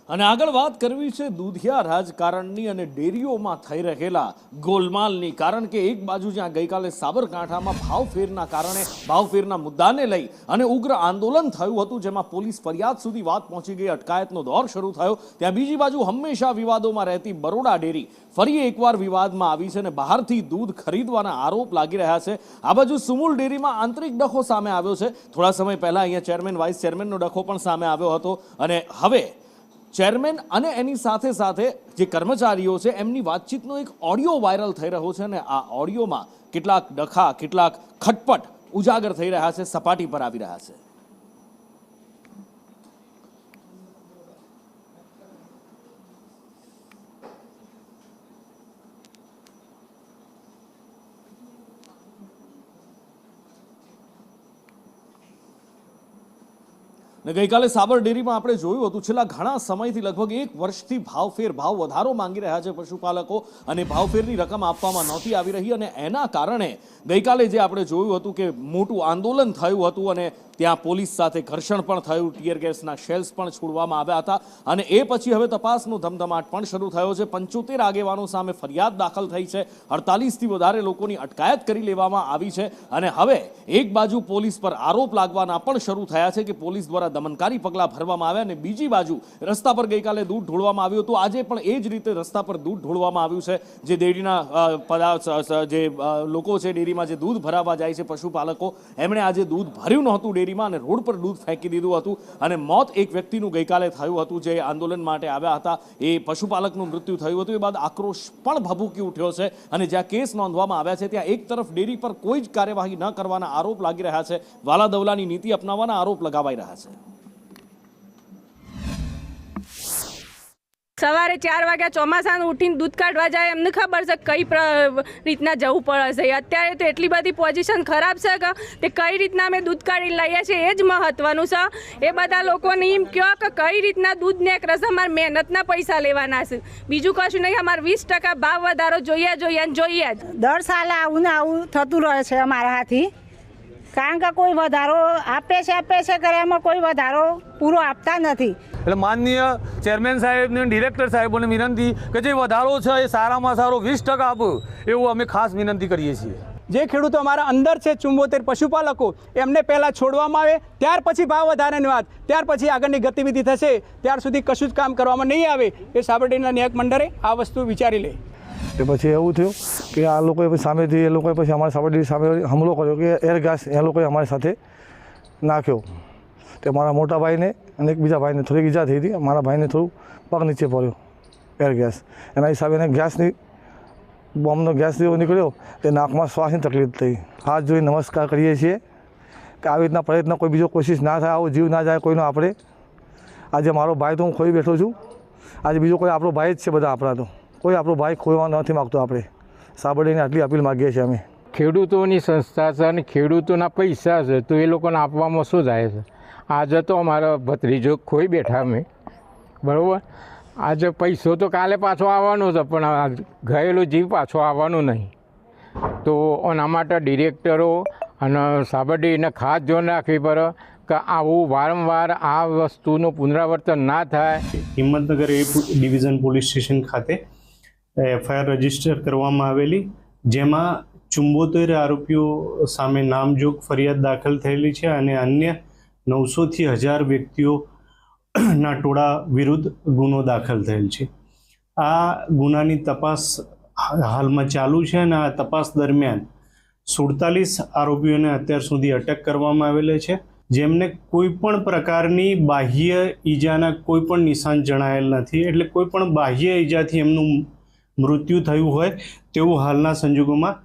અને આગળ વાત કરવી છે દૂધિયા રાજકારણની અને ડેરીઓમાં થઈ રહેલા ગોલમાલની, કારણ કે એક બાજુ જ્યાં ગઈકાલે સાબરકાંઠામાં ભાવફેરના કારણે ભાવફેરના મુદ્દાને લઈ અને ઉગ્ર આંદોલન થયું હતું, જેમાં પોલીસ ફરિયાદ સુધી વાત પહોંચી ગઈ, અટકાયતનો દોર શરૂ થયો, ત્યાં બીજી બાજુ હંમેશા વિવાદોમાં રહેતી બરોડા ડેરી ફરી એકવાર વિવાદમાં આવી છે અને બહારથી દૂધ ખરીદવાના આરોપ લાગી રહ્યા છે। આ બાજુ સુમુલ ડેરીમાં આંતરિક ડખો સામે આવ્યો છે। થોડા સમય પહેલા અહીંયા ચેરમેન વાઇસ ચેરમેનનો ડખો પણ સામે આવ્યો હતો અને હવે ચેરમેન અને એની સાથે સાથે જે કર્મચારીઓ છે એમની વાતચીતનો એક ઓડિયો વાયરલ થઈ રહ્યો છે અને આ ઓડિયોમાં કેટલાક ડખા, કેટલાક ખટપટ ઉજાગર થઈ રહ્યા છે, સપાટી પર આવી રહ્યા છે। ગઈકાલે સાબર ડેરીમાં આપણે જોયું હતું છેલ્લા ઘણા સમયથી લગભગ 1 વર્ષથી ભાવ વધારો માંગી રહ્યા છે પશુપાલકો અને ભાવફેરની રકમ આપવામાં નહોતી આવી રહી અને એના કારણે ગઈકાલે જે આપણે જોયું હતું કે મોટું આંદોલન થયું હતું અને ત્યાં પોલીસ સાથે ઘર્ષણ પણ થયું, ટીયર ગેસના શેલ્સ પણ છોડવામાં આવ્યા હતા અને એ પછી હવે તપાસનો ધમધમાટ પણ શરૂ થયો છે। 75 આગેવાનો સામે ફરિયાદ દાખલ થઈ છે, 48થી વધારે લોકોની અટકાયત કરી લેવામાં આવી છે અને હવે એક બાજુ પોલીસ પર આરોપ લાગવાના પણ શરૂ થયા છે કે પોલીસ દ્વારા દમનકારી પગલાં ભરવામાં આવ્યા અને બીજી બાજુ રસ્તા પર ગઈકાલે દૂધ ઢોળવામાં આવ્યું હતું, આજે પણ એ જ રીતે રસ્તા પર દૂધ ઢોળવામાં આવ્યું છે। જે ડેરીના જે લોકો છે, ડેરીમાં જે દૂધ ભરાવવા જાય છે પશુપાલકો, એમણે આજે દૂધ ભર્યું નહોતું ડેરીમાં અને રોડ પર દૂધ ફેંકી દીધું હતું અને મોત એક વ્યક્તિનું ગઈકાલે થયું હતું જે આંદોલન માટે આવ્યા હતા, એ પશુપાલકનું મૃત્યુ થયું હતું। એ બાદ આક્રોશ પણ ભભૂકી ઉઠ્યો છે અને જ્યાં કેસ નોંધવામાં આવ્યા છે ત્યાં એક તરફ ડેરી પર કોઈ જ કાર્યવાહી ન કરવાના આરોપ લાગી રહ્યા છે, વાલા દવલાની નીતિ અપનાવવાના આરોપ લગાવાઈ રહ્યા છે। સવારે 4 વાગ્યા ચોમાસાનું ઉઠીને દૂધ કાઢવા જાય, એમને ખબર છે કઈ રીતના જવું પડે છે। અત્યારે તો એટલી બધી પોઝિશન ખરાબ છે કે તે કઈ રીતના અમે દૂધ કાઢી લઈએ છીએ એ જ મહત્વનું છે। એ બધા લોકોને એમ કહો કે કઈ રીતના દૂધ નીકળે છે, અમારે મહેનતના પૈસા લેવાના છે, બીજું કશું નહીં। અમારે 20% ભાવ વધારો જોઈએ જ। દર સાલે આવું ને આવું થતું રહે છે અમારા હાથી, કારણ કે કોઈ વધારો આપે છે કરે, એમાં કોઈ વધારો પૂરો આપતા નથી। એટલે માનનીય ચેરમેન સાહેબને, ડિરેક્ટર સાહેબોને વિનંતી કે જે વધારો છે એ સારામાં સારો 20% આપો, એવું અમે ખાસ વિનંતી કરીએ છીએ। જે ખેડૂતો અમારા અંદર છે 74 પશુપાલકો, એમને પહેલાં છોડવામાં આવે, ત્યાર પછી ભાવ વધારાની વાત, ત્યાર પછી આગળની ગતિવિધિ થશે, ત્યાર સુધી કશું જ કામ કરવામાં નહીં આવે, એ સાબર ડેરીના ન્યાયિક મંડળે આ વસ્તુ વિચારી લે। તે પછી એવું થયું કે આ લોકોએ સામેથી એ લોકોએ પછી અમારી સાબર ડેરી સામે હુમલો કર્યો કે એર ગેસ એ લોકોએ અમારી સાથે નાખ્યો। તે મારા મોટા ભાઈને અને એક બીજા ભાઈને થોડીક ઈજા થઈ હતી, મારા ભાઈને થોડું પગ નીચે પડ્યો એર ગેસ, એના હિસાબે એને ગેસની બોમ્બનો ગેસ જેવો નીકળ્યો, તે નાકમાં શ્વાસની તકલીફ થઈ। હાથ જોઈ નમસ્કાર કરીએ છીએ કે આવી રીતના પ્રયત્ન કોઈ બીજો કોશિશ ના થાય, આવો જીવ ના જાય કોઈનો। આપણે આજે મારો ભાઈ તો હું ખોઈ બેઠો છું, આજે બીજો કોઈ આપણો ભાઈ જ છે, બધા આપણા તો કોઈ આપણો ભાઈ ખોવા નથી માગતો। આપણે સાબર ડેરીને આટલી અપીલ માગીએ છીએ અમે। ખેડૂતોની સંસ્થા છે અને ખેડૂતોના પૈસા છે, તો એ લોકોને આપવામાં શું જાય છે? આજે તો અમારા ભત્રીજો ખોઈ બેઠા અમે, બરાબર, આજે પૈસો તો કાલે પાછો આવવાનો છે પણ ગયેલો જીવ પાછો આવવાનો નહીં। તો એના માટે ડિરેક્ટરો અને સાબર ડેરીને ખાસ ધ્યાન રાખવી પડે કે આવું વારંવાર આ વસ્તુનું પુનરાવર્તન ના થાય। હિંમતનગર એ ડિવિઝન પોલીસ સ્ટેશન ખાતે FIR રજીસ્ટર કરવામાં આવેલી, જેમાં 74 આરોપીઓ સામે નામજોગ ફરિયાદ દાખલ થયેલી છે અને અન્ય 900 થી 1000 વ્યક્તિઓના ટોળા વિરુદ્ધ ગુનો દાખલ થયેલ છે। આ ગુનાની તપાસ હાલમાં ચાલુ છે અને આ તપાસ દરમિયાન 47 આરોપીઓને અત્યાર સુધી અટક કરવામાં આવેલા છે, જેમને કોઈ પણ પ્રકારની બાહ્ય ઈજાના કોઈ પણ નિશાન જણાયેલ નથી, એટલે કોઈ પણ બાહ્ય ઈજાથી એમનું મૃત્યુ થયું હોય તેવું હાલના સંજોગોમાં